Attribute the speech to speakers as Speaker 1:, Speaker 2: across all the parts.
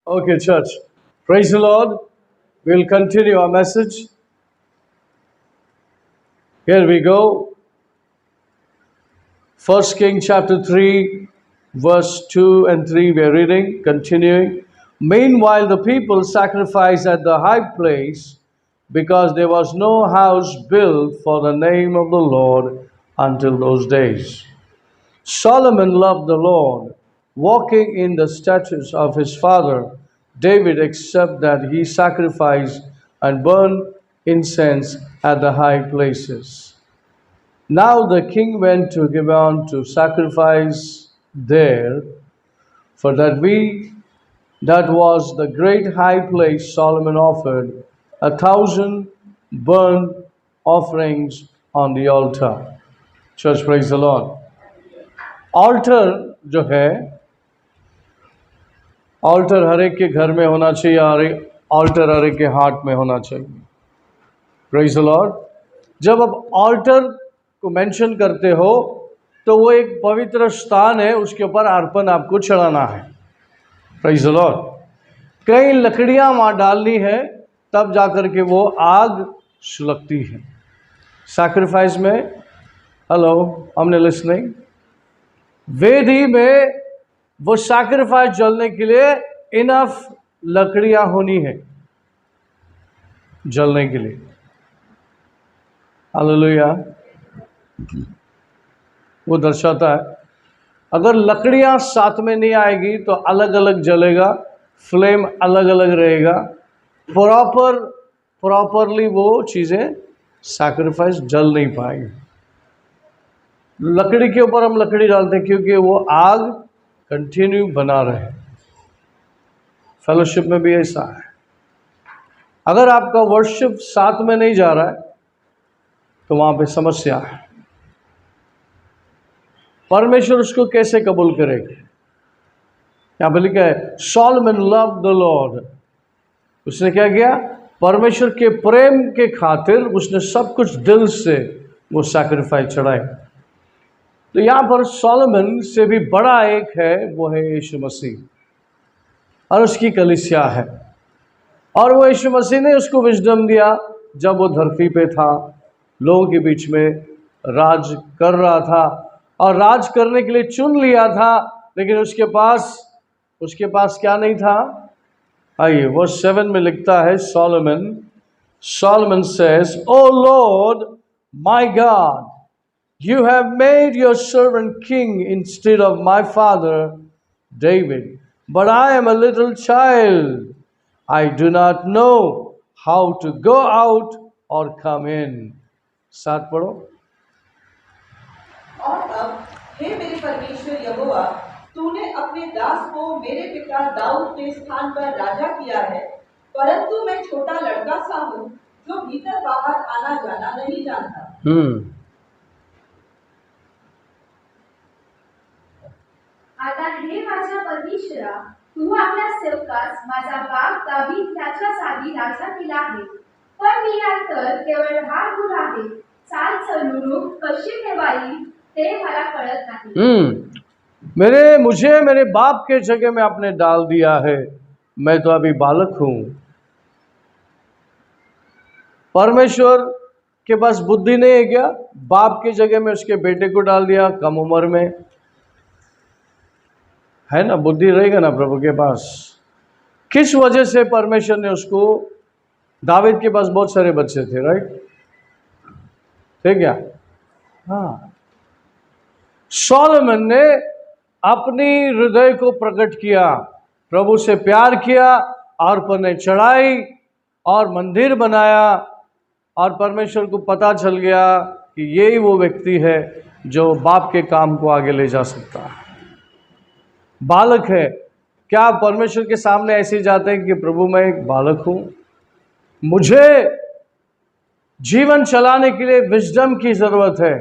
Speaker 1: Okay, church. Praise the Lord. We'll continue our message. Here we go. 1 King chapter 3, verse 2 and 3, we are reading, continuing. Meanwhile, the people sacrificed at the high place because there was no house built for the name of the Lord until those days. Solomon loved the Lord, walking in the statutes of his father David, except that he sacrificed and burned incense at the high places. Now the king went to Gibeon to sacrifice there, for that was the great high place. Solomon offered 1,000 burnt offerings on the altar. Church, praise the Lord. Altar जो है, alter हर एक के घर में होना चाहिए और alter हर एक के हार्ट में होना चाहिए. Praise the Lord. जब आप ऑल्टर को मेंशन करते हो तो वो एक पवित्र स्थान है, उसके ऊपर अर्पण आपको चढ़ाना है. Praise the Lord. कई लकड़ियां वहाँ डालनी है, तब जाकर के वो आग सुलगती है. सैक्रिफाइस में, हेलो, हमने लिसनिंग, वेदी में वो सैक्रिफाइस जलने के लिए इनफ लकड़ियां होनी है जलने के लिए. हालेलुया. वो दर्शाता है अगर लकड़ियां साथ में नहीं आएगी तो अलग अलग जलेगा, फ्लेम अलग अलग रहेगा, प्रॉपरली वो चीज़ें सैक्रिफाइस जल नहीं पाएगी. लकड़ी के ऊपर हम लकड़ी डालते हैं क्योंकि वो आग कंटिन्यू बना रहे. फेलोशिप में भी ऐसा है. अगर आपका वर्शिप साथ में नहीं जा रहा है तो वहां पे समस्या है. परमेश्वर उसको कैसे कबूल करेगा? यहाँ पे लिखा है सॉलोमन लव्ड द लॉर्ड. उसने क्या किया? परमेश्वर के प्रेम के खातिर उसने सब कुछ दिल से वो सैक्रिफाइस चढ़ाए. तो यहाँ पर सॉलोमन से भी बड़ा एक है, वो है यीशु मसीह और उसकी कलीसिया है. और वो यीशु मसीह ने उसको विजडम दिया जब वो धरती पे था, लोगों के बीच में राज कर रहा था और राज करने के लिए चुन लिया था, लेकिन उसके पास क्या नहीं था? आइए, वर्स 7 में लिखता है Solomon says, O Lord, my God, you have made your servant king instead of my father David, but I am a little child. I do not know how to go out or come in. साथ पढ़ो.
Speaker 2: और अब हे मेरे परमेश्वर यहोवा, तूने अपने दास को मेरे पिता दाऊद के स्थान पर राजा किया है, परंतु मैं छोटा लड़का सा हूँ जो भीतर बाहर आना जाना नहीं जानता.
Speaker 3: आता हे माझ्या परमेश्वरा, तू आपल्या सेवकास माझा बाप दावीद त्याच्या जागी राजा केला आहे, पण मी तर केवळ लहान आहे. चाल चलून कशी ठेवावी ते मला कळत नाही.
Speaker 1: मुझे मेरे बाप के जगह में आपने डाल दिया है, मैं तो अभी बालक हूं. परमेश्वर के पास बुद्धि नहीं है क्या? बाप के जगह में उसके बेटे को डाल दिया कम उम्र में, है ना? बुद्धि रहेगा ना प्रभु के पास. किस वजह से परमेश्वर ने उसको, दावीद के पास बहुत सारे बच्चे थे, राइट? ठीक क्या? हाँ. सॉलोमन ने अपनी हृदय को प्रकट किया, प्रभु से प्यार किया, अर्पण चढ़ाई और मंदिर बनाया, और परमेश्वर को पता चल गया कि यही वो व्यक्ति है जो बाप के काम को आगे ले जा सकता है. बालक है. क्या आप परमेश्वर के सामने ऐसे जाते हैं कि प्रभु मैं एक बालक हूं, मुझे जीवन चलाने के लिए विजडम की जरूरत है,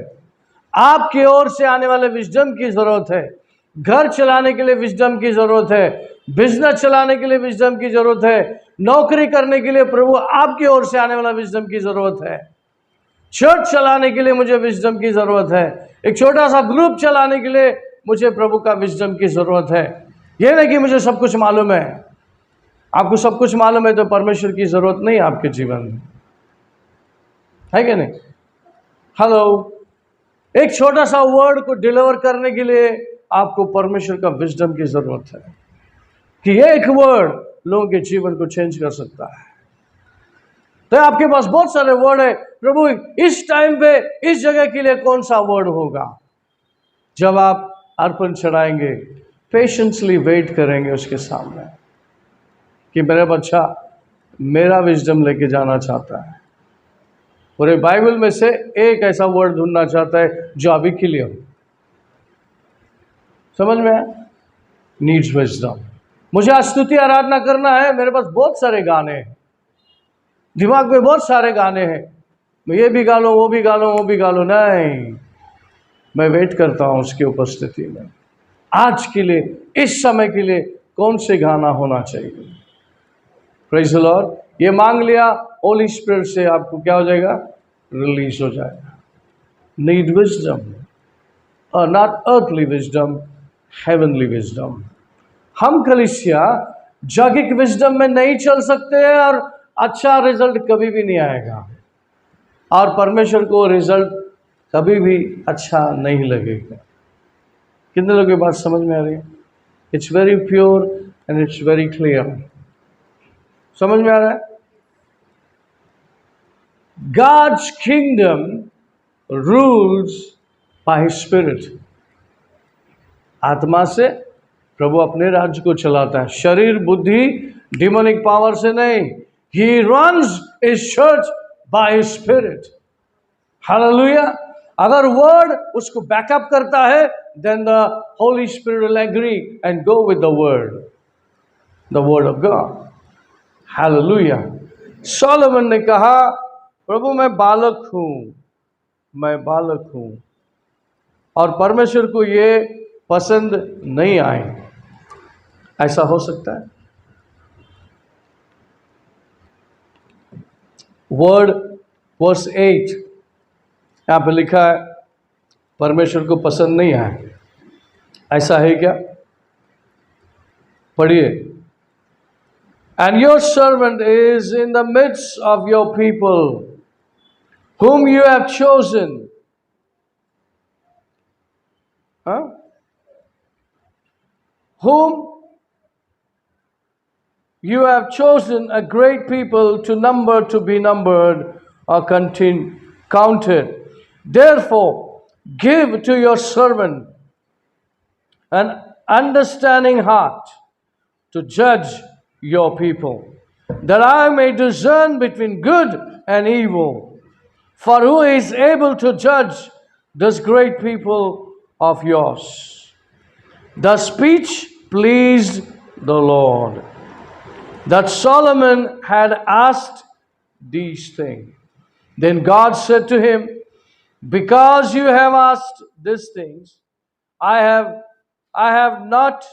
Speaker 1: आपकी ओर से आने वाले विजडम की जरूरत है, घर चलाने के लिए विजडम की जरूरत है, बिजनेस चलाने के लिए विजडम की जरूरत है, नौकरी करने के लिए प्रभु आपकी ओर से आने वाला विजडम की जरूरत है, चर्च चलाने के लिए मुझे विजडम की जरूरत है, एक छोटा सा ग्रुप चलाने के लिए मुझे प्रभु का विजडम की जरूरत है. यह नहीं कि मुझे सब कुछ मालूम है. आपको सब कुछ मालूम है तो परमेश्वर की जरूरत नहीं आपके जीवन में, है कि नहीं? हेलो, एक छोटा सा वर्ड को डिलीवर करने के लिए आपको परमेश्वर का विजडम की जरूरत है कि एक वर्ड लोगों के जीवन को चेंज कर सकता है। तो आपके पास बहुत सारे वर्ड है, प्रभु इस टाइम पे इस जगह के लिए कौन सा वर्ड होगा? जब आप अर्पण चढ़ाएंगे, पेशेंसली वेट करेंगे उसके सामने कि मेरा बच्चा मेरा विजडम लेके जाना चाहता है, पूरे बाइबल में से एक ऐसा वर्ड ढूंढना चाहता है जो अभी के लिए हो। समझ में आया? Needs wisdom. मुझे आज स्तुति आराधना करना है, मेरे पास बहुत सारे गाने हैं, दिमाग में बहुत सारे गाने हैं, मैं ये भी गा लूँ, वो भी गा लूँ, वो भी गा लूँ। नहीं, मैं वेट करता हूँ उसकी उपस्थिति में। आज के लिए, इस समय के लिए कौन से गाना होना चाहिए? Praise the Lord. ये मांग लिया, होली स्पिरिट से आपको क्या हो जाएगा? रिलीज हो जाएगा। Need wisdom, not earthly wisdom, heavenly wisdom. हम कलीसिया जगिक विजडम में नहीं चल सकते हैं और अच्छा रिजल्ट कभी भी नहीं आएगा, और परमेश्वर को रिजल्ट कभी भी अच्छा नहीं लगेगा। कितने लोगों की बात समझ में आ रही है? It's very pure and it's very clear. समझ में आ रहा है? God's kingdom rules by His Spirit। आत्मा से प्रभु अपने राज्य को चलाता है, शरीर बुद्धि डिमोनिक पावर से नहीं। He runs His church by His Spirit। Hallelujah. अगर वर्ड उसको बैकअप करता है, then the Holy Spirit will agree and go with the word of God। Hallelujah. Solomon ने कहा, प्रभु मैं बालक हूं, और परमेश्वर को ये पसंद नहीं आए। ऐसा हो सकता है? वर्ड वर्स 8 यहाँ पे लिखा है परमेश्वर को पसंद नहीं आए। ऐसा है क्या? पढ़िए। And your servant is in the midst of your people, whom you have chosen. Whom you have chosen, a great people to be numbered or counted. Therefore, give to your servant an understanding heart to judge your people, that I may discern between good and evil. For who is able to judge this great people of yours? The speech pleased the Lord, that Solomon had asked these things. Then God said to him, because you have asked these things, I have not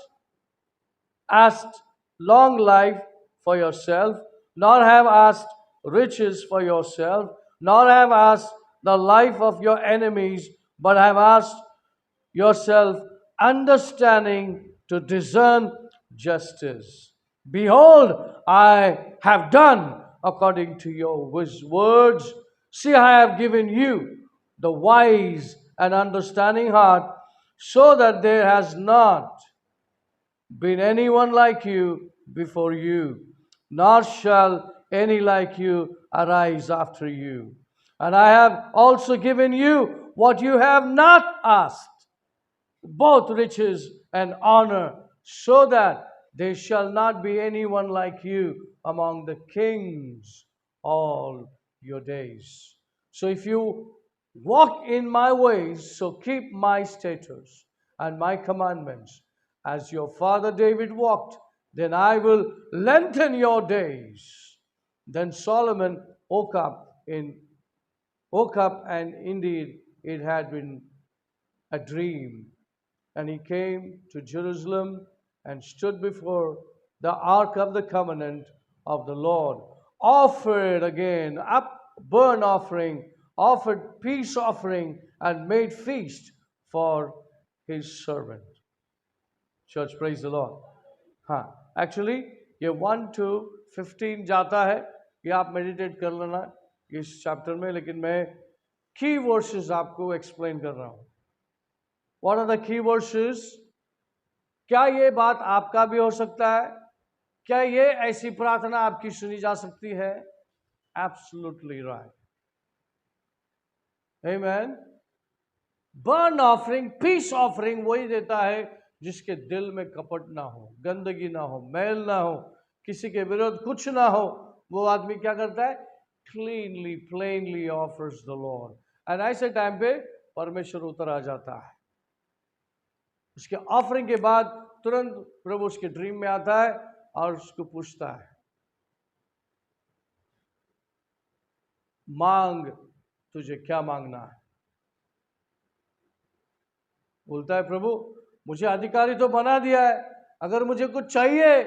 Speaker 1: asked long life for yourself, nor have asked riches for yourself, nor have asked the life of your enemies, but have asked yourself understanding to discern justice. Behold, I have done according to your words. See, I have given you the wise and understanding heart, so that there has not been anyone like you before you, nor shall any like you arise after you. And I have also given you what you have not asked, both riches and honor, so that there shall not be anyone like you among the kings all your days. So if you walk in my ways, so keep my statutes and my commandments, as your father David walked, then I will lengthen your days. Then Solomon woke up, and indeed it had been a dream. And he came to Jerusalem and stood before the ark of the covenant of the Lord, offered again up burnt offering, offered peace offering, and made feast for his servant. Church, praise the Lord. Actually, ये 1 to 15 जाता है, ये आप meditate कर लेना इस chapter में, लेकिन मैं की वर्सेस आपको एक्सप्लेन कर रहा हूं। What are the key verses? क्या ये बात आपका भी हो सकता है? क्या ये ऐसी प्रार्थना आपकी सुनी जा सकती है? Absolutely right. Amen. Burn offering, peace offering वही देता है जिसके दिल में कपट ना हो, गंदगी ना हो, मैल ना हो, किसी के विरुद्ध कुछ ना हो। वो आदमी क्या करता है? Cleanly plainly offers the Lord. And ऐसे टाइम पे परमेश्वर उतर आ जाता है। उसके ऑफरिंग के बाद तुरंत प्रभु उसके ड्रीम में आता है और उसको पूछता है, मांग, तुझे क्या मांगना है? बोलता है, प्रभु मुझे अधिकारी तो बना दिया है, अगर मुझे कुछ चाहिए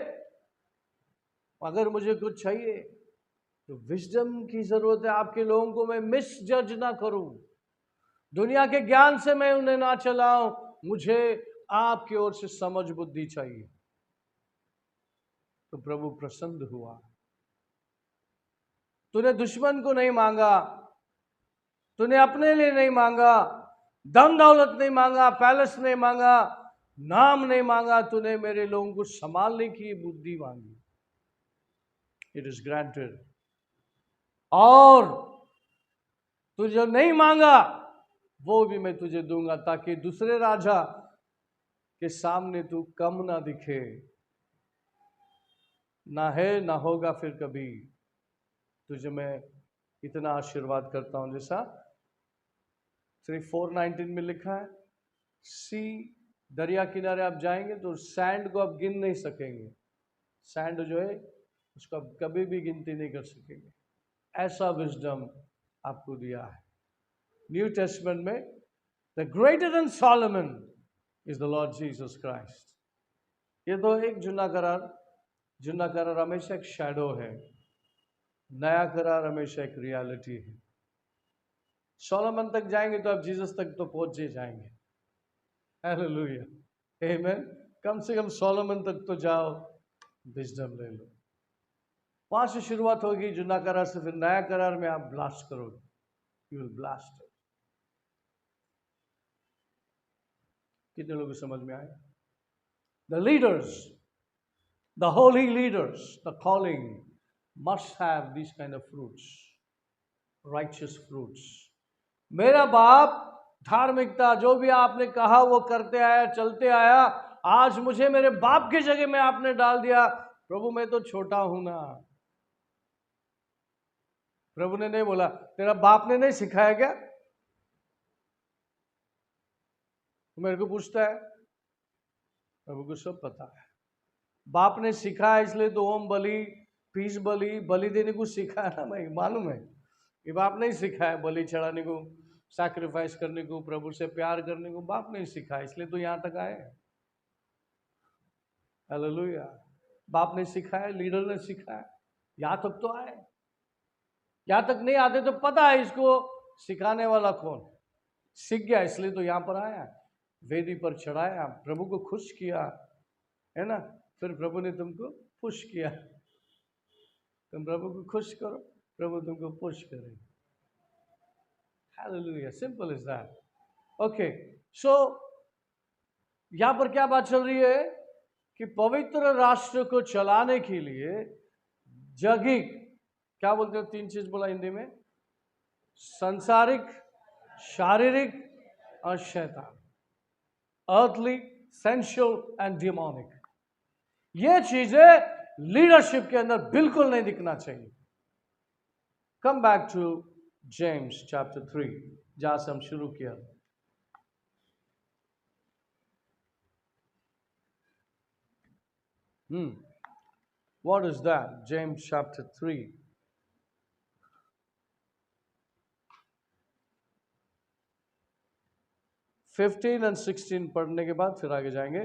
Speaker 1: तो विजडम की जरूरत है। आपके लोगों को मैं मिस जज ना करूं, दुनिया के ज्ञान से मैं उन्हें ना चलाऊं, मुझे आपकी ओर से समझ बुद्धि चाहिए। तो प्रभु प्रसन्न हुआ। तूने दुश्मन को नहीं मांगा, तूने अपने लिए नहीं मांगा, धन दौलत नहीं मांगा, पैलेस नहीं मांगा, नाम नहीं मांगा, तूने मेरे लोगों को संभालने की बुद्धि मांगी। It is granted. और तू जो नहीं मांगा वो भी मैं तुझे दूंगा, ताकि दूसरे राजा के सामने तू कम ना दिखे। ना है ना होगा फिर कभी। तुझे मैं इतना आशीर्वाद करता हूं, जैसा 4:19 में लिखा है, सी, दरिया किनारे आप जाएंगे तो सैंड को आप गिन नहीं सकेंगे। सैंड जो है उसको आप कभी भी गिनती नहीं कर सकेंगे। ऐसा विजडम आपको दिया है। न्यू टेस्टमेंट में the greater than Solomon is the Lord Jesus Christ. ये तो एक जुना करार हमेशा एक शैडो है, नया करार हमेशा एक रियलिटी है। सॉलोमन तक जाएंगे तो आप जीसस तक तो पहुंच ही जाएंगे। हालेलुया, आमेन। कम से कम सॉलोमन तक तो जाओ, विजडम ले लो। वहां से शुरुआत होगी जुना करार से, फिर नया करार में आप ब्लास्ट करोगे, यू विल ब्लास्ट। कितने लोगों को समझ में आया? The leaders, the Holi leaders, the calling must have these kind of fruits, righteous fruits. मेरा बाप धार्मिकता जो भी आपने कहा वो करते आया, चलते आया, आज मुझे मेरे बाप की जगह में आपने डाल दिया। प्रभु मैं तो छोटा हूं ना। प्रभु ने नहीं बोला तेरा बाप ने नहीं सिखाया क्या? तो मेरे को पूछता है। प्रभु को सब पता है। बाप ने सिखाया इसलिए तो ओम बलि, पीस बलि देने को सिखाया ना भाई, मालूम है कि बाप नहीं सिखाया बलि चढ़ाने को, सैक्रिफाइस करने को, प्रभु से प्यार करने को। बाप नहीं सिखाया, इसलिए तो यहां तक आए। हालेलुया। बाप ने सिखाया, लीडर ने सिखाया, यहां तक तो आए। यहां तक नहीं आते तो पता है इसको सिखाने वाला कौन। सीख गया इसलिए तो यहां पर आया, वेदी पर चढ़ाया, प्रभु को खुश किया, है ना। फिर प्रभु ने तुमको पुश किया। तुम प्रभु को खुश करो, प्रभु तुमको पुश करेगा। Hallelujah, simple is that. Okay, so यहां पर क्या बात चल रही है कि पवित्र राष्ट्र को चलाने के लिए जगिक, क्या बोलते हो, 3 चीज बोला हिंदी में, संसारिक, शारीरिक और शैतान, अर्थली, सेंशुअल एंड डिमोनिक। ये चीजें लीडरशिप के अंदर बिल्कुल नहीं दिखना चाहिए। Come back to James chapter 3, जहां से हम शुरू किया। What is that? James chapter 3. (15 and 16) पढ़ने के बाद फिर आगे जाएंगे।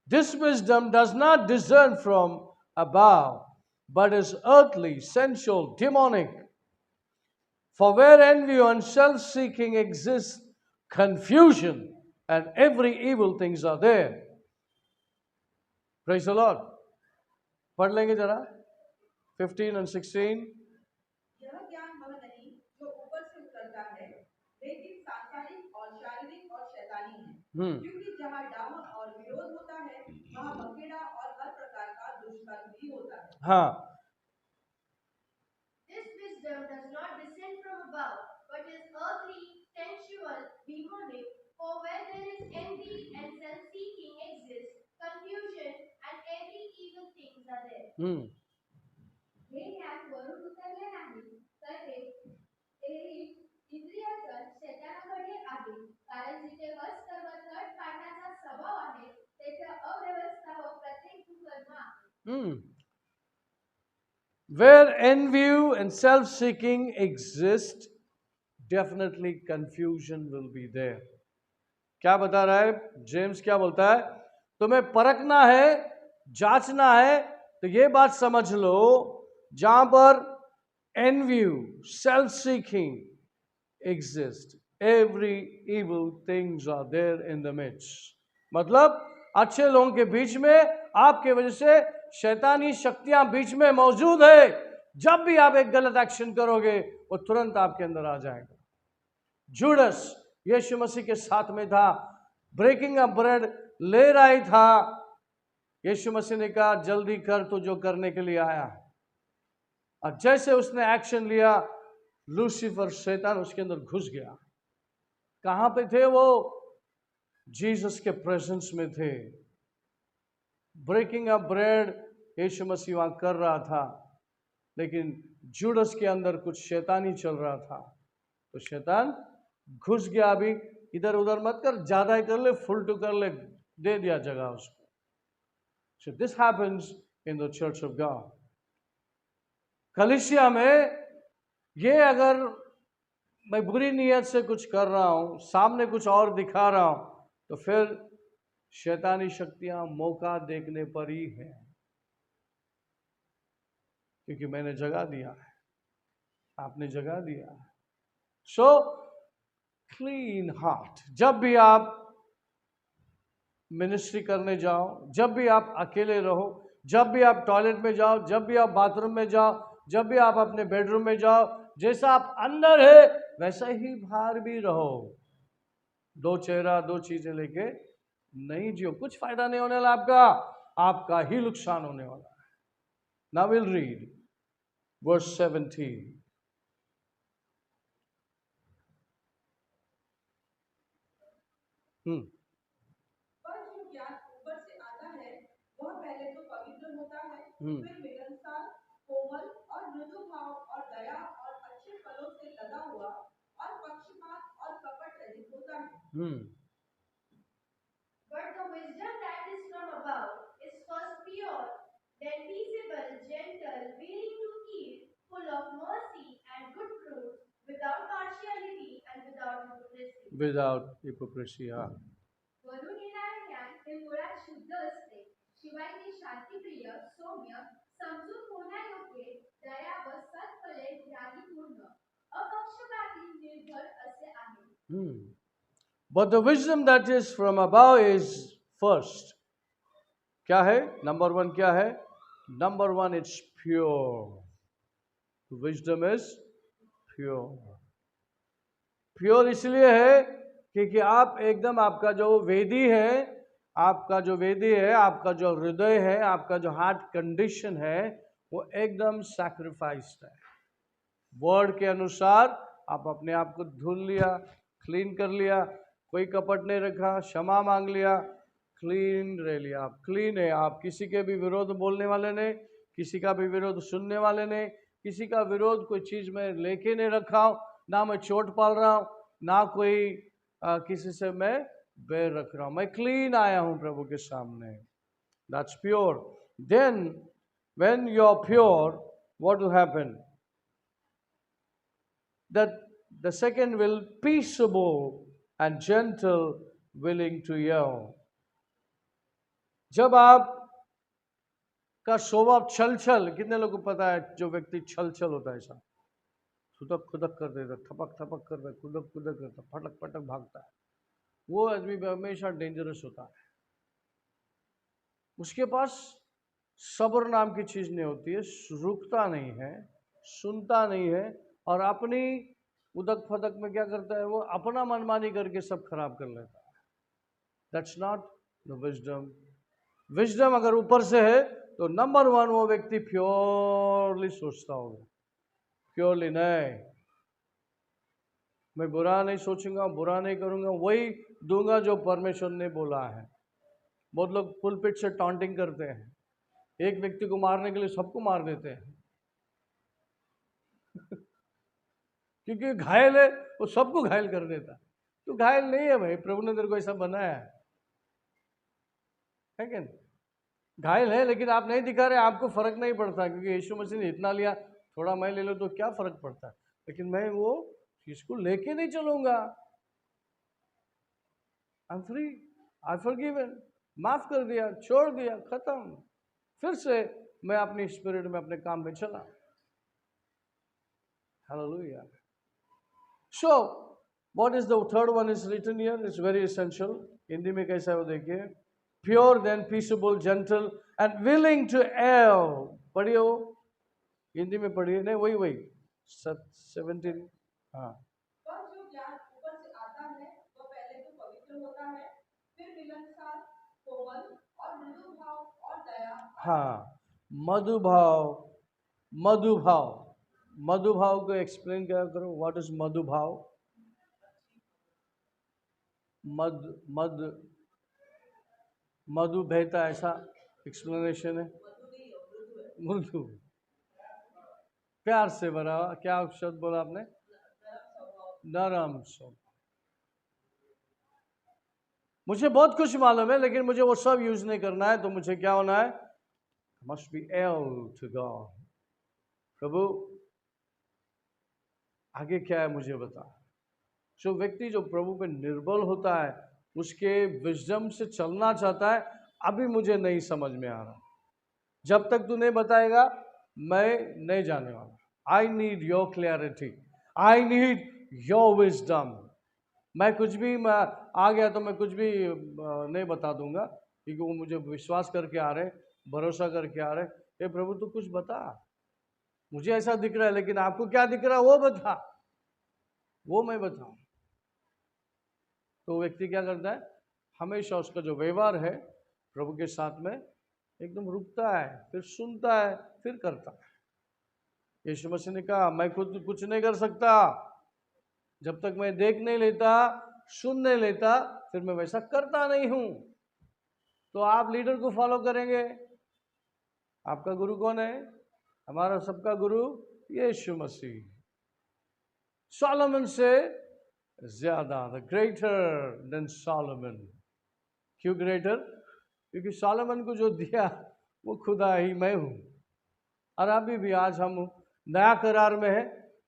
Speaker 1: This wisdom does not discern from above, but is earthly, sensual, demonic. For where envy and self-seeking exists, confusion and every evil things are there. Praise the Lord. पढ़ लेंगे जरा 15 और 16।
Speaker 2: यह ज्ञान वह नहीं जो ऊपर से उतरता है, लेकिन सांसारिक और शारीरिक और शैतानी है। क्योंकि जहाँ डाउन और विरोध होता है, वहाँ बखेड़ा और हर प्रकार का दुष्कर्म भी होता है।
Speaker 1: हाँ,
Speaker 3: This wisdom does not descend from above, but is earthly, sensual, demonic. For where there is envy and self-seeking exists, confusion and every evil things are there. हे ज्ञान वरून उतरले नाही, तर हे इंद्रियाचं शैतानाकडे आहे. कारण जिथे वश सर्व तट काढण्याचा स्वभाव आहे, तेथे अव्यवस्था व प्रत्येक कुकर्म आहे.
Speaker 1: Where envy and self-seeking exist, definitely confusion will be there. क्या बता रहा है जेम्स? क्या बोलता है? तुम्हें परखना है, जांचना है, तो ये बात समझ लो, जहां पर envy, self-seeking exist, every evil things are there in the midst. मतलब अच्छे लोगों के बीच में आपके वजह से शैतानी शक्तियां बीच में मौजूद है. जब भी आप एक गलत एक्शन करोगे, वो तुरंत आपके अंदर आ जाएगा. जूडस यीशु मसीह के साथ में था, ब्रेकिंग अ ब्रेड ले रहा ही था. यीशु मसीह ने कहा जल्दी कर, तो जो करने के लिए आया. और जैसे उसने एक्शन लिया, लूसीफर शैतान उसके अंदर घुस गया. कहां पे थे वो? जीसस के प्रेजेंस में थे. ब्रेकिंग अ ब्रेड यीशु मसीह वहां कर रहा था, लेकिन जूडस के अंदर कुछ शैतानी चल रहा था. तो शैतान घुस गया. अभी इधर उधर मत कर, ज्यादा ही कर ले, फुल टू कर ले, दे दिया जगह उसको. So this happens in the church of God. कलीसिया में ये अगर मैं बुरी नीयत से कुछ कर रहा हूं, सामने कुछ और दिखा रहा हूं, तो फिर शैतानी शक्तियां मौका देखने पर ही है, क्योंकि मैंने जगह दिया है, आपने जगह दिया है. So clean heart. जब भी आप मिनिस्ट्री करने जाओ, जब भी आप अकेले रहो, जब भी आप टॉयलेट में जाओ, जब भी आप बाथरूम में जाओ, जब भी आप अपने बेडरूम में जाओ, जैसा आप अंदर है वैसा ही बाहर भी रहो. दो चेहरा, दो चीजें लेके नहीं जियो, कुछ फायदा नहीं होने वाला आपका, आपका ही नुकसान होने वाला है. Now will read verse 17.
Speaker 2: पर जो ज्ञान ऊपर से आता है, वह पहले तो पवित्र होता है, फिर मिलनसार, कोमल और मृदु भाव और दया और अच्छे फलों से लदा हुआ और पक्षपात और कपट रहित होता है.
Speaker 3: But the wisdom that is from above is first pure, then peaceable, gentle, willing to keep, full of mercy and good fruits, without partiality and without hypocrisy.
Speaker 1: Without hypocrisy.
Speaker 3: वरून येणारे ज्ञान हे मुळात शुद्ध असते, शिवाय ते शांतिप्रिय, सौम्य, समजून होण्यायोग्य, दया व सत्फले ज्ञानीपूर्ण, अपक्षपाती, निर्भर असे आहे.
Speaker 1: But the wisdom that is from above is first. क्या है? नंबर वन क्या है? Number one, it's pure. Wisdom is pure. Pure इसलिए है क्योंकि आप एकदम, आपका जो वेदी है, आपका जो वेदी है, आपका जो हृदय है, आपका जो हार्ट कंडीशन है, वो एकदम सैक्रिफाइस्ड है. वर्ड के अनुसार आप अपने आप को धुल लिया, क्लीन कर लिया, कोई कपट नहीं रखा, क्षमा मांग लिया, क्लीन रह लिया. आप क्लीन है. आप किसी के भी विरोध बोलने वाले नहीं, किसी का भी विरोध सुनने वाले नहीं, किसी का विरोध कोई चीज में लेके नहीं रखा हूं, ना मैं चोट पाल रहा हूं, ना कोई किसी से मैं बैर रख रहा हूं. मैं क्लीन आया हूं प्रभु के सामने. That's pure. Then when you are pure, what will happen? That the second will peaceable and gentle, willing to hear. जब आप का स्वभाव छल छल, कितने लोगों को पता है जो व्यक्ति छल छल होता है, ऐसा खुदक खुदक कर देता, थपक थपक करता, खुदक खुदक करता, फटक फटक भागता है, वो आदमी हमेशा डेंजरस होता है. उसके पास सब्र नाम की चीज़ नहीं होती है, रुकता नहीं है, सुनता नहीं है, और अपनी उदक फदक में क्या करता है, वो अपना मनमानी करके सब खराब कर लेता है। That's not the wisdom. Wisdom अगर ऊपर से है तो नंबर वन वो व्यक्ति प्योरली सोचता होगा, प्योरली नहीं, मैं बुरा नहीं सोचूंगा, बुरा नहीं करूंगा, वही दूंगा जो परमेश्वर ने बोला है। बहुत लोग पुलपिट से टॉन्टिंग करते हैं, एक व्यक्ति को मारने के लिए सबको मार देते हैं क्योंकि घायल है, वो सबको घायल कर देता है। तो घायल नहीं है भाई, प्रभु ने तेरे को ऐसा बनाया है कि नहीं? घायल है लेकिन आप नहीं दिखा रहे, आपको फर्क नहीं पड़ता, क्योंकि यीशु मसीह ने इतना लिया, थोड़ा मैं ले लो तो क्या फर्क पड़ता है, लेकिन मैं वो चीज को लेके नहीं चलूंगा। I am free, I forgiven, माफ कर दिया, छोड़ दिया, खत्म, फिर से मैं अपनी स्पिरिट में अपने काम में चला। Hallelujah. So what is the third one is written here, it's very essential. Hindi में कैसा है वो देखिए, pure then peaceful gentle and willing to yield. पढ़िए वो, हिंदी में पढ़िए, नहीं वही वही 17। हाँ,
Speaker 2: पर जो ज्ञान ऊपर से आता है वह पहले तो पवित्र होता है, फिर मिलनसार, कोमल और मृदु भाव और दया।
Speaker 1: हाँ, मधुभाव, मधुभाव, मधुभाव को एक्सप्लेन क्या करो, व्हाट इज मधुभाव? मद मद मधु बहता, ऐसा एक्सप्लेनेशन है। मृदु, प्यार से भरा, क्या शब्द बोला आपने? नरम स्वभाव। मुझे बहुत कुछ मालूम है लेकिन मुझे वो सब यूज नहीं करना है, तो मुझे क्या होना है? Must be L to God. प्रभु आगे क्या है मुझे बता। जो व्यक्ति जो प्रभु पे निर्बल होता है, उसके विजडम से चलना चाहता है, अभी मुझे नहीं समझ में आ रहा, जब तक तू नहीं बताएगा मैं नहीं जाने वाला। I need your clarity, I need your wisdom. मैं कुछ भी मैं आ गया तो मैं कुछ भी नहीं बता दूंगा, क्योंकि वो मुझे विश्वास करके आ रहे, भरोसा करके आ रहे। हे प्रभु तू कुछ बता, मुझे ऐसा दिख रहा है, लेकिन आपको क्या दिख रहा है वो बता, वो मैं बताऊं। तो व्यक्ति क्या करता है, हमेशा उसका जो व्यवहार है प्रभु के साथ में एकदम रुकता है, फिर सुनता है, फिर करता है। यीशु मसीह ने कहा मैं खुद कुछ नहीं कर सकता, जब तक मैं देख नहीं लेता, सुन नहीं लेता, फिर मैं वैसा करता नहीं हूं। तो आप लीडर को फॉलो करेंगे। आपका गुरु कौन है? हमारा सबका गुरु यीशु मसीह। सोलोमन से ज्यादा, द ग्रेटर देन सोलोमन। क्यों ग्रेटर? क्योंकि सोलोमन को जो दिया वो खुदा ही मैं हूं। और अभी भी आज हम नया करार में है,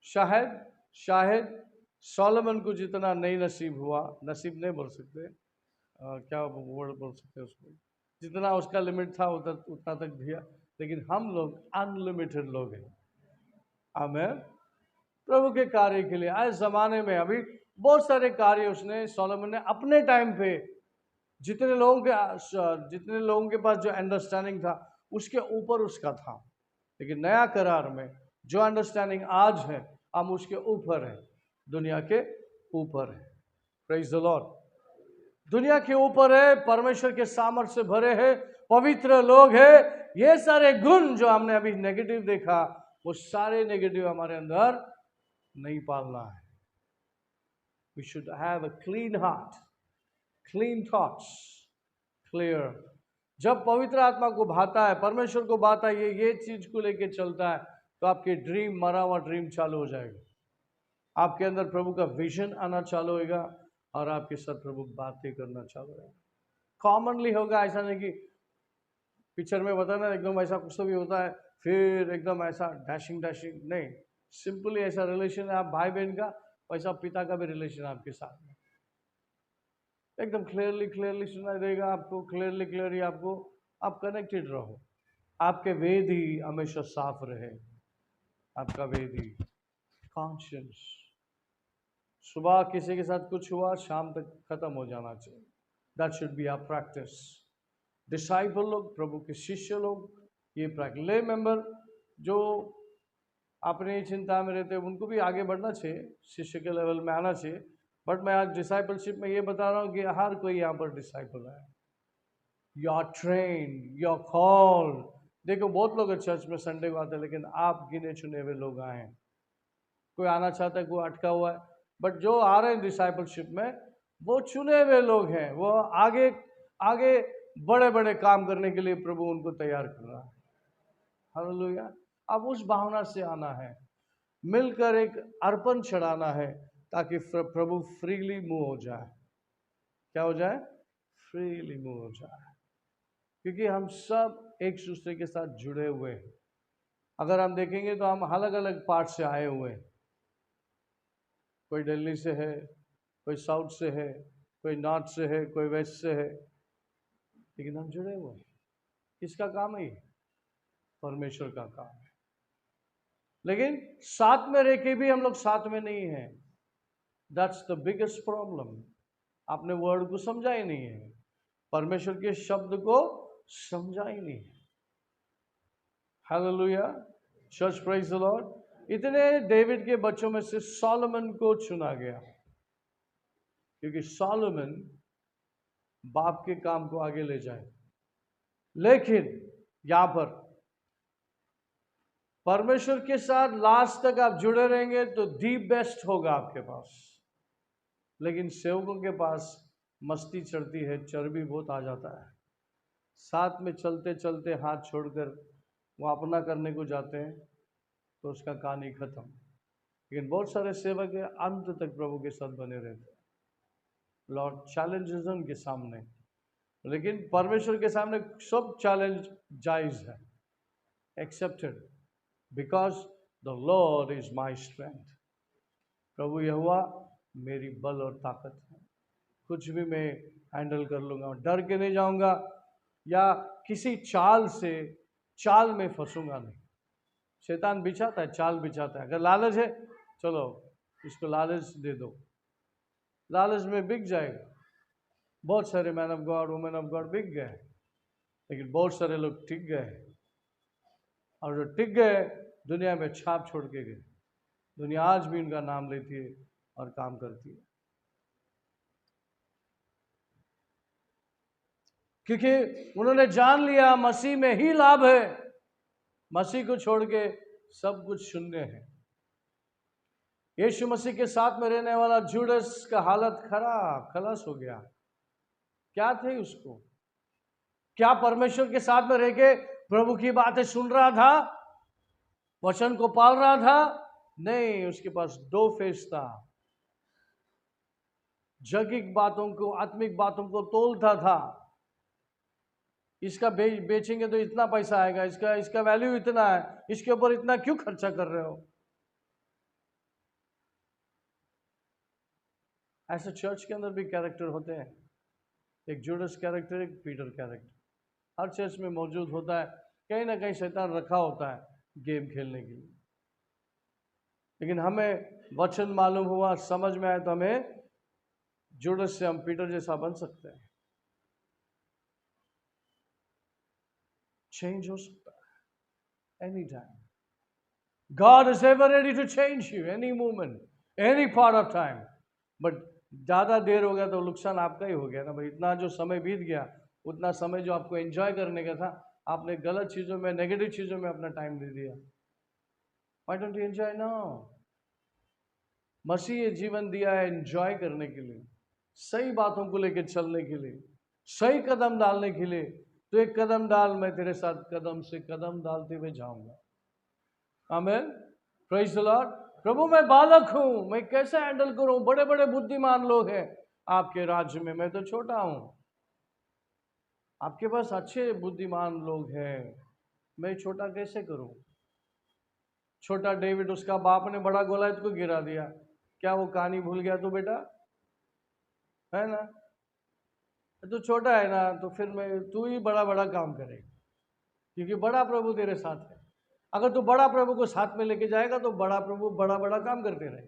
Speaker 1: शायद सोलोमन को जितना नहीं नसीब हुआ, नसीब नहीं बोल सकते, क्या वर्ड बोल सकते उसको, जितना उसका लिमिट था उतना तक दिया, लेकिन हम लोग अनलिमिटेड लोग हैं। आमीन। प्रभु के कार्य के लिए आज जमाने में अभी बहुत सारे कार्य उसने, सोलोमन ने अपने टाइम पे जितने लोगों के पास जो अंडरस्टैंडिंग था उसके ऊपर उसका था। लेकिन नया करार में जो अंडरस्टैंडिंग आज है, हम उसके ऊपर है, दुनिया के ऊपर है। Praise the Lord. दुनिया के ऊपर है, परमेश्वर के सामर्थ्य से भरे हैं, पवित्र लोग हैं। ये सारे गुण जो हमने अभी नेगेटिव देखा, वो सारे नेगेटिव हमारे अंदर नहीं पालना है। We should have a clean heart, clean thoughts, clear. जब पवित्र आत्मा को भाता है, परमेश्वर को भाता है, ये चीज को लेके चलता है, तो आपके ड्रीम, मरा हुआ ड्रीम चालू हो जाएगा। आपके अंदर प्रभु का विजन आना चालू होगा और आपके साथ प्रभु बातें करना चालू होगा। कॉमनली होगा, ऐसा नहीं कि पिक्चर में बताना एकदम ऐसा कुछ तो भी होता है फिर एकदम ऐसा डैशिंग नहीं। सिंपली ऐसा रिलेशन है आप भाई बहन का, वैसा पिता का भी रिलेशन आपके साथ में एकदम क्लियरली सुनाई देगा आपको, क्लियरली आपको, आप कनेक्टेड रहो। आपके वेद ही हमेशा साफ रहे, आपका वेद ही कॉन्शियस। सुबह किसी के साथ कुछ हुआ, शाम तक खत्म हो जाना चाहिए। That should be our practice. Disciple लोग, प्रभु के शिष्य लोग, ये ले मेंबर जो अपनी चिंता में रहते हैं उनको भी आगे बढ़ना चाहिए, शिष्य के लेवल में आना चाहिए। बट मैं आज डिसाइपलशिप में ये बता रहा हूँ कि हर कोई यहाँ पर डिसाइपल है। You are train, you are call. देखो बहुत लोग चर्च में संडे को आते हैं, लेकिन आप गिने चुने हुए लोग आए हैं। कोई आना चाहता है, कोई अटका हुआ है, बट जो आ रहे हैं डिसाइपलशिप में वो चुने हुए लोग हैं। वो आगे आगे बड़े बड़े काम करने के लिए प्रभु उनको तैयार कर रहा है। हालेलुया। अब उस भावना से आना है, मिलकर एक अर्पण चढ़ाना है, ताकि प्रभु फ्रीली मूव हो जाए। क्या हो जाए? फ्रीली मूव हो जाए, क्योंकि हम सब एक दूसरे के साथ जुड़े हुए हैं। अगर हम देखेंगे तो हम अलग अलग पार्ट से आए हुए हैं। कोई दिल्ली से है, कोई साउथ से है, कोई नॉर्थ से है, कोई वेस्ट से है, लेकिन हम जुड़े हुए हैं। किसका काम है ये? परमेश्वर का काम है। लेकिन साथ में रह के भी हम लोग साथ में नहीं हैं। That's the biggest problem. आपने वर्ड को समझा ही नहीं है, परमेश्वर के शब्द को समझा ही नहीं है। Hallelujah, church, praise the Lord. इतने डेविड के बच्चों में से सोलोमन को चुना गया, क्योंकि सोलोमन बाप के काम को आगे ले जाए। लेकिन यहां पर परमेश्वर के साथ लास्ट तक आप जुड़े रहेंगे तो दी बेस्ट होगा आपके पास। लेकिन सेवकों के पास मस्ती चढ़ती है, चर्बी बहुत आ जाता है। साथ में चलते चलते हाथ छोड़कर वो अपना करने को जाते हैं तो उसका कहानी खत्म। लेकिन बहुत सारे सेवक अंत तक प्रभु के साथ बने रहते हैं। लॉर्ड चैलेंजेस उनके सामने, लेकिन परमेश्वर के सामने सब चैलेंज जायज है, accepted, because the lord is my strength. प्रभु यहोवा मेरी बल और ताकत है। कुछ भी मैं हैंडल कर लूँगा, डर के नहीं जाऊँगा या किसी चाल में फंसूंगा नहीं। शैतान बिछाता है, चाल बिछाता है। अगर लालच है, चलो इसको लालच दे दो, लालच में बिक जाएगा। बहुत सारे man of God, women of God बिक गए, लेकिन बहुत सारे लोग टिक गए। और जो टिक गए दुनिया में छाप छोड़ के गए। दुनिया आज भी उनका नाम लेती है और काम करती है, क्योंकि उन्होंने जान लिया मसीह में ही लाभ है। मसीह को छोड़ के सब कुछ शून्य है। यीशु मसीह के साथ में रहने वाला जूडस का हालत खराब, खलास हो गया। क्या थे उसको? क्या परमेश्वर के साथ में रह के प्रभु की बातें सुन रहा था, वचन को पाल रहा था? नहीं, उसके पास दो फेस था। जगिक बातों को, आत्मिक बातों को तोलता था। इसका बेचेंगे तो इतना पैसा आएगा, इसका वैल्यू इतना है, इसके ऊपर इतना क्यों खर्चा कर रहे हो? ऐसे चर्च के अंदर भी कैरेक्टर होते हैं। एक जूडस कैरेक्टर, एक पीटर कैरेक्टर हर चर्च में मौजूद होता है। कहीं ना कहीं शैतान रखा होता है गेम खेलने के लिए। लेकिन हमें वचन मालूम हुआ, समझ में आया, तो हमें जूडस से हम पीटर जैसा बन सकते हैं। चेंज हो सकता है any time. God is ever ready to change you any moment, any part of time. But ज़्यादा देर हो गया तो नुकसान आपका ही हो गया ना भाई। इतना जो समय बीत गया, उतना समय जो आपको एंजॉय करने का था, आपने गलत चीज़ों में, नेगेटिव चीज़ों में अपना टाइम दे दिया। Why don't you enjoy now? मसीह ये जीवन दिया है एंजॉय करने के लिए, सही बातों को लेकर चलने के लिए, सही कदम डालने के लिए। तो एक कदम डाल, मैं तेरे साथ कदम से कदम डालते हुए जाऊंगा। आमीन, प्रेज द लॉर्ड। प्रभु मैं बालक हूं, मैं कैसे हैंडल करूं? बड़े बड़े बुद्धिमान लोग हैं आपके राज्य में, मैं तो छोटा हूं। आपके पास अच्छे बुद्धिमान लोग हैं, मैं छोटा कैसे करूं? छोटा डेविड, उसका बाप ने बड़ा गोलायत को गिरा दिया। क्या वो कहानी भूल गया तू बेटा? है ना? तू छोटा है ना, तो फिर मैं तू ही बड़ा बड़ा काम करे, क्योंकि बड़ा प्रभु तेरे साथ है। अगर तू बड़ा प्रभु को साथ में लेके जाएगा तो बड़ा प्रभु बड़ा बड़ा काम करते रहे।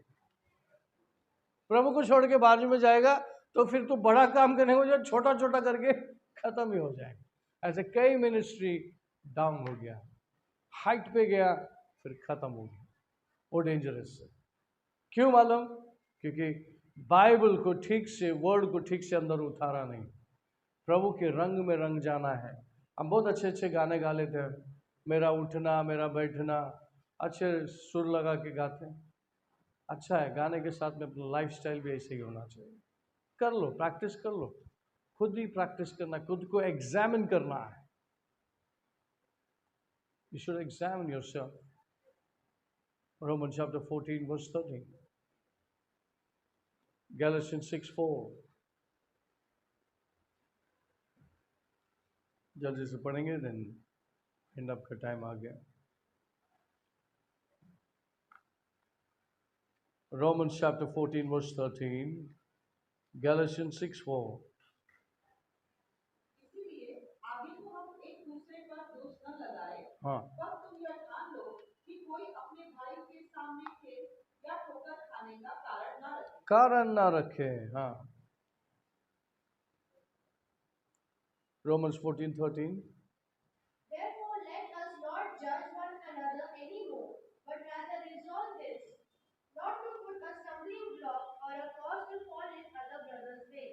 Speaker 1: प्रभु को छोड़ के बाजू में जाएगा तो फिर तू बड़ा काम करने को जो छोटा छोटा करके खत्म ही हो जाएगा। ऐसे कई मिनिस्ट्री डाउन हो गया, हाइट पे गया, फिर खत्म हो गया। वो डेंजरस है। क्यों मालूम? क्योंकि बाइबल को ठीक से, वर्ड को ठीक से अंदर उतारा नहीं। प्रभु के रंग में रंग जाना है। हम बहुत अच्छे अच्छे गाने गा लेते हैं, मेरा उठना मेरा बैठना, अच्छे सुर लगा के गाते हैं, अच्छा है। गाने के साथ में अपना लाइफ स्टाइल भी ऐसे ही होना चाहिए। कर लो, प्रैक्टिस कर लो, खुद ही प्रैक्टिस करना, खुद को एग्जामिन करना है। You should examine yourself. Romans chapter 14 verse 13, Galatians 6:4। जल्दी से पढ़ेंगे, देन एंड अप का टाइम आ गया। Romans chapter 14 verse 13, Galatians 6:4।
Speaker 2: इसीलिए आगे को हम एक दूसरे पर दोष न लगाए,
Speaker 1: हाँ,
Speaker 2: पर तुम यह ठान लो कि कोई अपने भाई के सामने खेद या ठोकर खाने का कारण न रखे।
Speaker 1: हाँ। Romans 14:13।
Speaker 3: Therefore, let us not judge one another anymore, but rather resolve this, not to put a stumbling block or a cause to fall in other brother's way.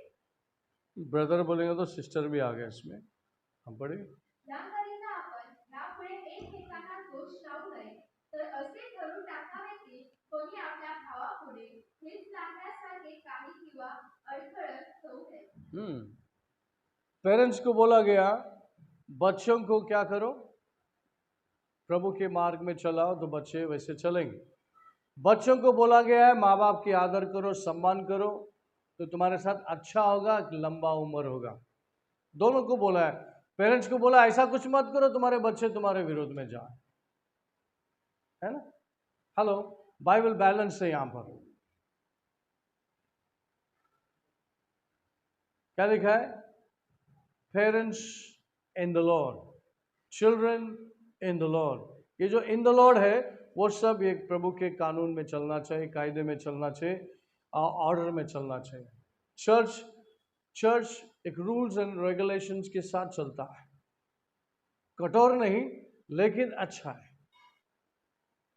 Speaker 1: Brother बोलेंगे तो सिस्टर भी आ गया इसमें, हम पढ़े।
Speaker 3: याकरिता आपण यापुढे एकमेकांना दोष लावू नये, तर असे ठरवून टाकावे की कोणी आपल्या भावापुढे ठेच लागण्यासारखे काही किंवा अडथळत ठेवू नये।
Speaker 1: पेरेंट्स को बोला गया बच्चों को क्या करो, प्रभु के मार्ग में चलाओ, तो बच्चे वैसे चलेंगे। बच्चों को बोला गया है माँ बाप की आदर करो, सम्मान करो, तो तुम्हारे साथ अच्छा होगा, लंबा उम्र होगा। दोनों को बोला है। पेरेंट्स को बोला ऐसा कुछ मत करो तुम्हारे बच्चे तुम्हारे विरोध में जाए, है ना। हेलो, बाइबल बैलेंस है यहाँ पर। क्या लिखा है? Parents in the Lord, children in the Lord. ये जो इन द लॉर्ड है वो सब एक प्रभु के कानून में चलना चाहिए, कायदे में चलना चाहिए, ऑर्डर में चलना चाहिए। चर्च एक रूल्स एंड रेगुलेशंस के साथ चलता है, कठोर नहीं लेकिन अच्छा है।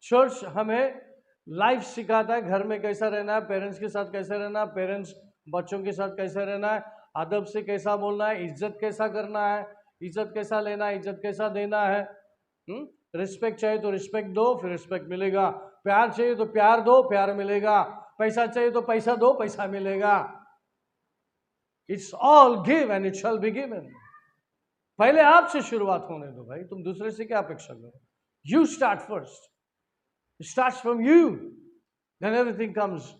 Speaker 1: चर्च हमें लाइफ सिखाता है, घर में कैसा रहना है, पेरेंट्स के साथ कैसे रहना है, पेरेंट्स बच्चों के साथ कैसे रहना है, अदब से कैसा बोलना है, इज्जत कैसा करना है, इज्जत कैसा लेना है, इज्जत कैसा देना है। रिस्पेक्ट चाहिए तो रिस्पेक्ट दो, फिर रिस्पेक्ट मिलेगा। प्यार चाहिए तो प्यार दो, प्यार मिलेगा। पैसा चाहिए तो पैसा दो, पैसा मिलेगा। It's all give and it shall be given. पहले आपसे शुरुआत होने दो भाई, तुम दूसरे से क्या अपेक्षा करो? You start first, it starts from you, then everything comes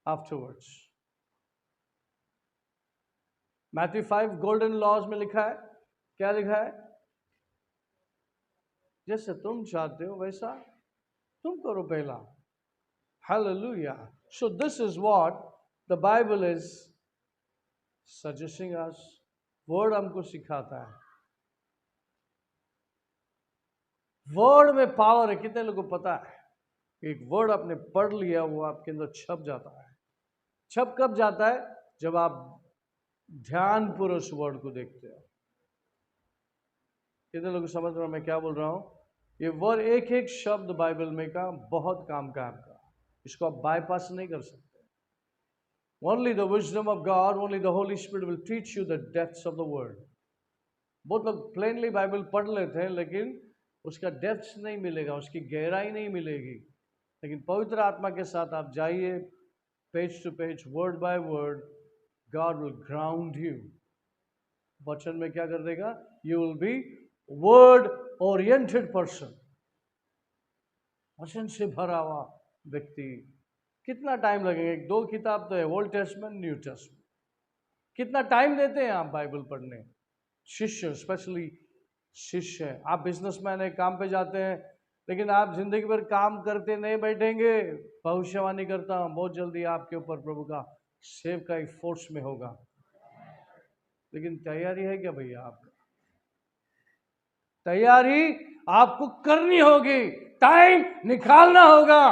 Speaker 1: afterwards. Matthew 5 golden laws में लिखा है, क्या लिखा है? जैसे तुम चाहते हो वैसा तुम करो पहला। Hallelujah. So this is what the Bible is suggesting us. Word हमको सिखाता है। वर्ड में पावर है। कितने लोगों को पता है? एक वर्ड आपने पढ़ लिया वो आपके अंदर छप जाता है। छप कब जाता है? जब आप ध्यानपूर्वक उस वर्ड को देखते हो। कितने लोग समझ रहे हो मैं क्या बोल रहा हूं? ये वर्ड एक एक शब्द बाइबल में का बहुत काम का आपका, इसको आप बाईपास नहीं कर सकते। Only the wisdom of God, only the Holi spirit will teach you the depths of the word. बहुत लोग प्लेनली बाइबल पढ़ लेते हैं लेकिन उसका डेप्थ नहीं मिलेगा, उसकी गहराई नहीं मिलेगी। लेकिन पवित्र आत्मा के साथ आप जाइए, page to page, word by word, God will ground you. वचन में क्या कर देगा? You will be word oriented person. वचन से भरा हुआ व्यक्ति। कितना टाइम लगेगा? एक दो किताब तो है, ओल्ड टेस्टमेंट, न्यू टेस्टमेंट। कितना टाइम देते हैं आप बाइबल पढ़ने? शिष्य, स्पेशली शिष्य है। आप बिजनेसमैन है, काम पे जाते हैं, लेकिन आप जिंदगी भर काम करते नहीं बैठेंगे। भविष्यवाणी करता हूं बहुत जल्दी आपके ऊपर प्रभु का सेव का एक फोर्स में होगा। लेकिन तैयारी है क्या भैया? आपका तैयारी आपको करनी होगी, टाइम निकालना होगा,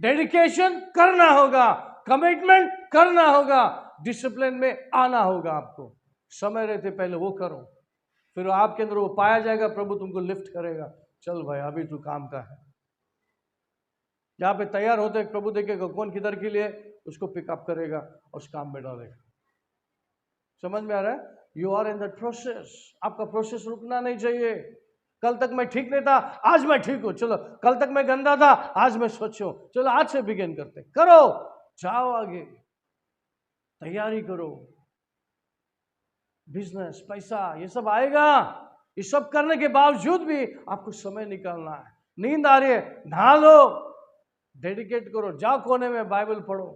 Speaker 1: डेडिकेशन करना होगा, कमिटमेंट करना होगा, डिसिप्लिन में आना होगा। आपको समय रहते पहले वो करो, फिर आपके अंदर वो पाया जाएगा, प्रभु तुमको लिफ्ट करेगा, चल भाई अभी तू काम का है। जहाँ पे तैयार होते हैं, प्रभु देखेगा कौन किधर के लिए, उसको पिकअप करेगा और उस काम में डालेगा। समझ में आ रहा है? You are in that process. आपका प्रोसेस रुकना नहीं चाहिए। कल तक मैं ठीक नहीं था, आज मैं ठीक हूं, चलो। कल तक मैं गंदा था, आज मैं स्वच्छ हूं, चलो आज से बिगिन करते, करो, जाओ आगे, तैयारी करो। बिजनेस, पैसा, ये सब आएगा। ये सब करने के बावजूद भी आपको समय निकालना है। नींद आ रही है, नहा लो, डेडिकेट करो, जाओ कोने में बाइबल पढ़ो।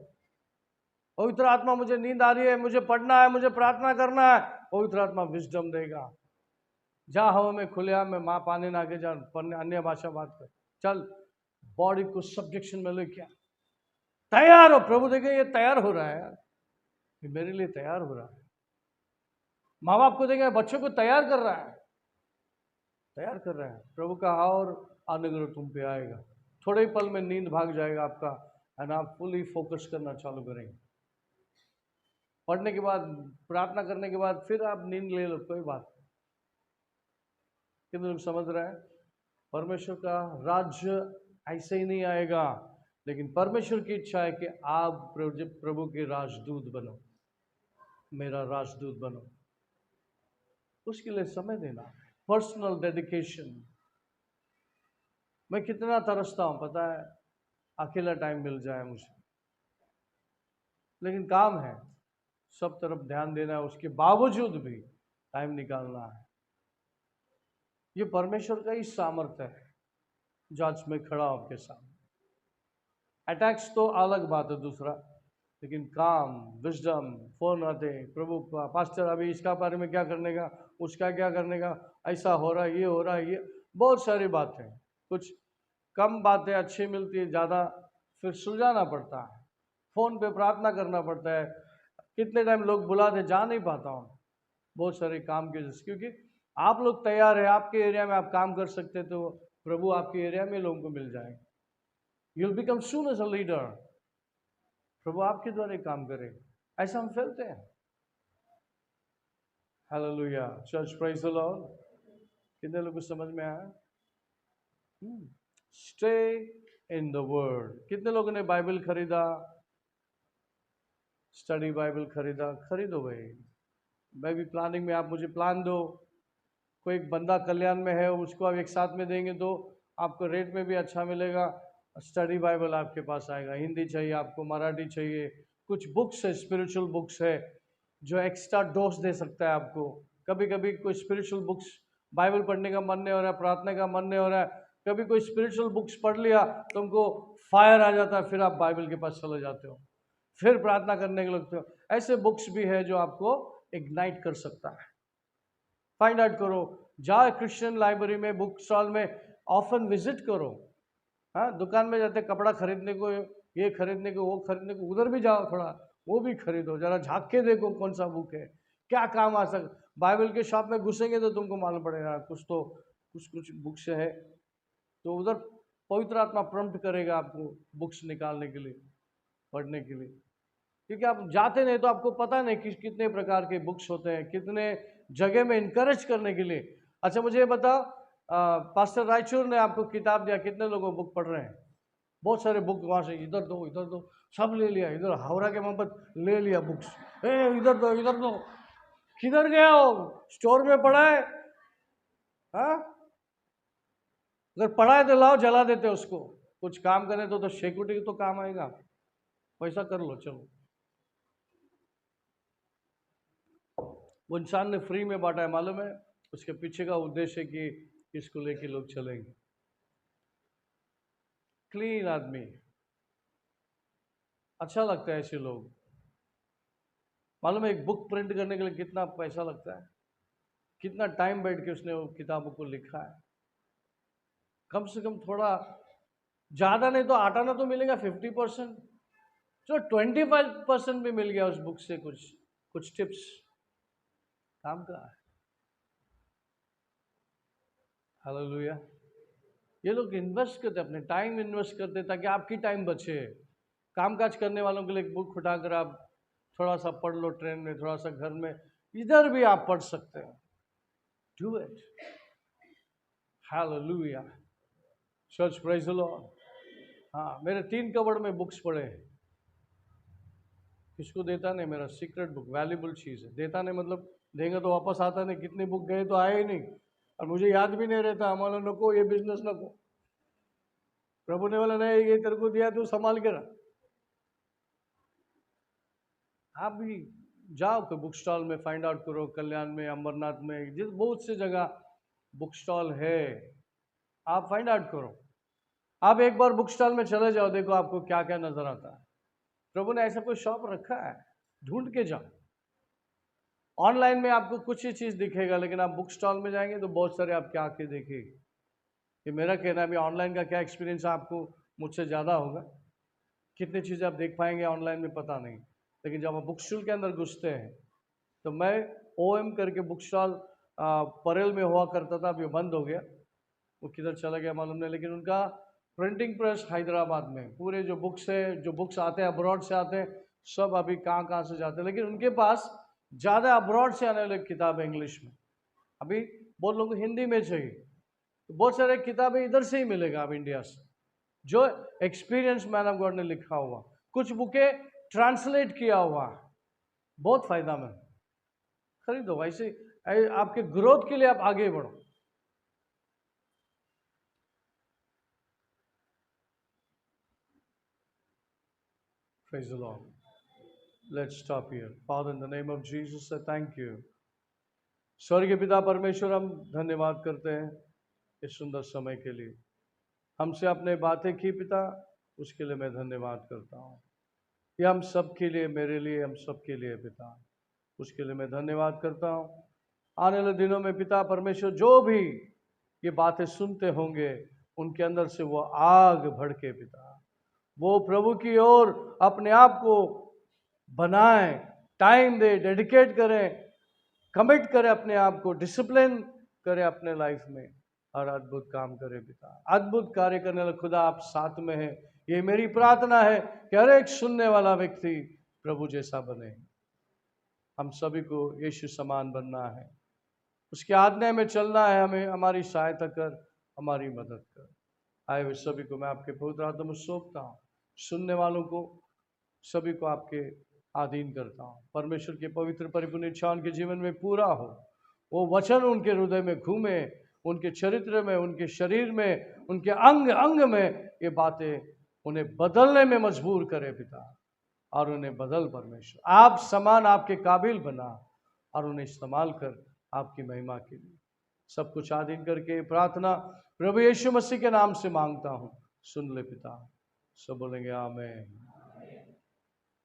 Speaker 1: पवित्र आत्मा मुझे नींद आ रही है, मुझे पढ़ना है, मुझे प्रार्थना करना है, पवित्र आत्मा विजडम देगा। जा हवा में खुलेआम में माँ पानी ना आगे जा, अन्य भाषा बात कर, चल बॉडी को सब्जेक्शन में ले, क्या तैयार हो। प्रभु देखे ये तैयार हो रहा है यार, ये मेरे लिए तैयार हो रहा है। माँ बाप को देखे बच्चों को तैयार कर रहा है, तैयार कर रहे हैं। प्रभु का और अनुग्रह तुम पे आएगा, थोड़े ही पल में नींद भाग जाएगा आपका, एंड आप फुली फोकस करना चालू करेंगे। पढ़ने के बाद, प्रार्थना करने के बाद फिर आप नींद ले लो, कोई बात नहीं। कितने लोग समझ रहे हैं? परमेश्वर का राज्य ऐसे ही नहीं आएगा, लेकिन परमेश्वर की इच्छा है कि आप प्रभु के राजदूत बनो, मेरा राजदूत बनो। उसके लिए समय देना, पर्सनल डेडिकेशन। मैं कितना तरसता हूं पता है, अकेला टाइम मिल जाए मुझे, लेकिन काम है, सब तरफ ध्यान देना है, उसके बावजूद भी टाइम निकालना है। ये परमेश्वर का ही सामर्थ्य है जो आज मैं खड़ा हूं आपके सामने। अटैक्स तो अलग बात है दूसरा, लेकिन काम, विजडम, फोन आते, प्रभु पास्टर अभी इसका बारे में क्या करने का, उसका क्या करने का, ऐसा हो रहा है, ये हो रहा है, ये बहुत सारी बातें। कुछ कम बातें अच्छी मिलती है, ज़्यादा फिर सुलझाना पड़ता है, फ़ोन पे प्रार्थना करना पड़ता है। कितने टाइम लोग बुलाते, जा नहीं पाता हूँ, बहुत सारे काम के वजह से। क्योंकि आप लोग तैयार है, आपके एरिया में आप काम कर सकते, तो प्रभु आपके एरिया में लोगों को मिल जाएगा। You'll become soon as a leader. प्रभु आपके द्वारा काम करे, ऐसा हम फैलते हैं। Hallelujah, church, praise the Lord. कितने लोगों को समझ में आया? Stay in the word. कितने लोगों ने बाइबल खरीदा, स्टडी बाइबल खरीदा? खरीदो भाई, मैं भी प्लानिंग में, आप मुझे प्लान दो। कोई एक बंदा कल्याण में है, उसको आप एक साथ में देंगे तो आपको रेट में भी अच्छा मिलेगा। स्टडी बाइबल आपके पास आएगा। हिंदी चाहिए आपको, मराठी चाहिए, कुछ बुक्स है, स्पिरिचुअल बुक्स है जो एक्स्ट्रा डोज दे सकता है आपको। कभी कभी कोई स्पिरिचुअल बुक्स, बाइबल पढ़ने का मन नहीं हो रहा है, प्रार्थना का मन नहीं हो रहा है, कभी कोई स्पिरिचुअल बुक्स पढ़ लिया, तुमको फायर आ जाता है, फिर आप बाइबल के पास चले जाते हो, फिर प्रार्थना करने के लगते हो। ऐसे बुक्स भी है जो आपको इग्नाइट कर सकता है। फाइंड आउट करो, जाओ क्रिश्चियन लाइब्रेरी में, बुक स्टॉल में ऑफन विजिट करो। हाँ, दुकान में जाते कपड़ा खरीदने को, ये खरीदने को, वो खरीदने को, उधर भी जाओ, थोड़ा वो भी खरीदो, जरा झाँक के देखो कौन सा बुक है, क्या काम आ सकता। बाइबल के शॉप में घुसेंगे तो तुमको मालूम पड़ेगा, कुछ तो कुछ बुक्स है, तो उधर पवित्र आत्मा प्रम्प्ट करेगा आपको बुक्स निकालने के लिए, पढ़ने के लिए। क्योंकि आप जाते नहीं तो आपको पता नहीं कि कितने प्रकार के बुक्स होते हैं, कितने जगह में इनकरेज करने के लिए। अच्छा मुझे ये बताओ, पास्टर रायचूर ने आपको किताब दिया, कितने लोग बुक पढ़ रहे हैं? बहुत सारे बुक वहाँ से इधर दो सब ले लिया, इधर हावड़ा के मोहब्बत ले लिया बुक्स, इधर दो। किधर गया हो? स्टोर में पड़ा है? हाँ, अगर पड़ा है तो लाओ, जला देते उसको। कुछ काम करे तो सिक्योरिटी तो काम आएगा, पैसा कर लो, चलो। वो इंसान ने फ्री में बांटा है, मालूम है? उसके पीछे का उद्देश्य है कि इसको लेके लोग चलेंगे। क्लीन आदमी, अच्छा लगता है ऐसे लोग। मालूम है एक बुक प्रिंट करने के लिए कितना पैसा लगता है, कितना टाइम बैठ के उसने वो किताबों को लिखा है। कम से कम थोड़ा ज़्यादा नहीं तो आटाना तो मिलेगा 50%, जो 25% भी मिल गया उस बुक से, कुछ टिप्स काम का है। हालेलुया। ये लोग इन्वेस्ट करते, अपने टाइम इन्वेस्ट करते ताकि आपकी टाइम बचे। कामकाज करने वालों के लिए एक बुक उठाकर आप थोड़ा सा पढ़ लो, ट्रेन में, थोड़ा सा घर में, इधर भी आप पढ़ सकते हैं। Do it. Hallelujah, church, praise the Lord. हाँ, मेरे 3 कबड़ में बुक्स पड़े हैं। किसको देता नहीं, मेरा सीक्रेट बुक, वैल्यूबल चीज़ है। देता नहीं मतलब देंगे तो वापस आता नहीं, कितने बुक गए तो आए ही नहीं, और मुझे याद भी नहीं रहता। हमारा नको ये बिजनेस नको, प्रभु ने बोला नहीं ये तेरे को दिया, तू संभाल के रख। आप भी जाओ कोई बुक स्टॉल में, फाइंड आउट करो, कल्याण में, अमरनाथ में, जिस बहुत सी जगह बुक स्टॉल है, आप फाइंड आउट करो। आप एक बार बुक स्टॉल में चले जाओ, देखो आपको क्या क्या नजर आता है। प्रभु ने ऐसा कोई शॉप रखा है, ढूंढ के जाओ। ऑनलाइन में आपको कुछ ही चीज़ दिखेगा, लेकिन आप बुक स्टॉल में जाएंगे तो बहुत सारे आपके आंखें देखेगी। ये मेरा कहना है। अभी ऑनलाइन का क्या एक्सपीरियंस है आपको मुझसे ज़्यादा होगा, कितनी चीज़ें आप देख पाएंगे ऑनलाइन में पता नहीं, लेकिन जब आप बुक स्टॉल के अंदर घुसते हैं तो मैं OM करके बुक स्टॉल परेल में हुआ करता था, अभी बंद हो गया, वो किधर चला गया मालूम नहीं, लेकिन उनका प्रिंटिंग प्रेस हैदराबाद में, पूरे जो बुक्स है, जो बुक्स आते हैं अब्रॉड से आते हैं, सब अभी कहाँ कहाँ से जाते हैं, लेकिन उनके पास ज़्यादा अब्रॉड से आने वाली किताब है इंग्लिश में। अभी बहुत लोगों को हिंदी में चाहिए, तो बहुत सारे किताबें इधर से ही मिलेगा अब इंडिया से, जो एक्सपीरियंस मैन ऑफ गॉड ने लिखा हुआ, कुछ बुकें ट्रांसलेट किया हुआ, बहुत फायदा में खरीदो। वैसे आपके ग्रोथ के लिए आप आगे बढ़ो। Praise the Lord. Let's stop here. Father, in the name of Jesus, I thank you. स्वर्गीय पिता परमेश्वर, हम धन्यवाद करते हैं इस सुंदर समय के लिए। हमसे आपने बातें की पिता, उसके लिए मैं धन्यवाद करता हूँ। ये हम सब के लिए, मेरे लिए, हम सब के लिए पिता, उसके लिए मैं धन्यवाद करता हूँ। आने वाले दिनों में पिता परमेश्वर, जो भी ये बातें सुनते होंगे, उनके अंदर से वो आग भड़के पिता, वो प्रभु की ओर अपने आप को बनाएं, टाइम दे, डेडिकेट करें, कमिट करें अपने आप को, डिसिप्लिन करें अपने लाइफ में, और अद्भुत काम करें पिता। अद्भुत कार्य करने वाला खुदा आप साथ में हैं। ये मेरी प्रार्थना है कि हर एक सुनने वाला व्यक्ति प्रभु जैसा बने। हम सभी को यीशु समान बनना है, उसके आज्ञा में चलना है। हमें हमारी सहायता कर, हमारी मदद कर। आए हुए सभी को मैं आपके पवित्र हाथों में सौंपता हूँ। सुनने वालों को सभी को आपके अधीन करता हूँ। परमेश्वर के पवित्र परिपूर्ण इच्छा उनके जीवन में पूरा हो, वो वचन उनके हृदय में घूमे, उनके चरित्र में, उनके शरीर में, उनके अंग अंग में ये बातें उन्हें बदलने में मजबूर करे पिता, और उन्हें बदल परमेश्वर, आप समान, आपके काबिल बना, और उन्हें इस्तेमाल कर आपकी महिमा के लिए। सब कुछ आधीन करके प्रार्थना प्रभु यीशु मसीह के नाम से मांगता हूँ, सुन ले पिता। सब बोलेंगे आमीन।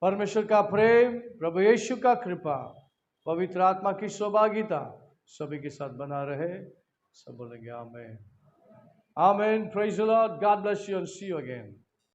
Speaker 1: परमेश्वर का प्रेम, प्रभु यीशु का कृपा, पवित्र आत्मा की सहभागिता सभी के साथ बना रहे। सब बोलेंगे आमीन। आमीन। Praise the Lord. God bless you and see you again.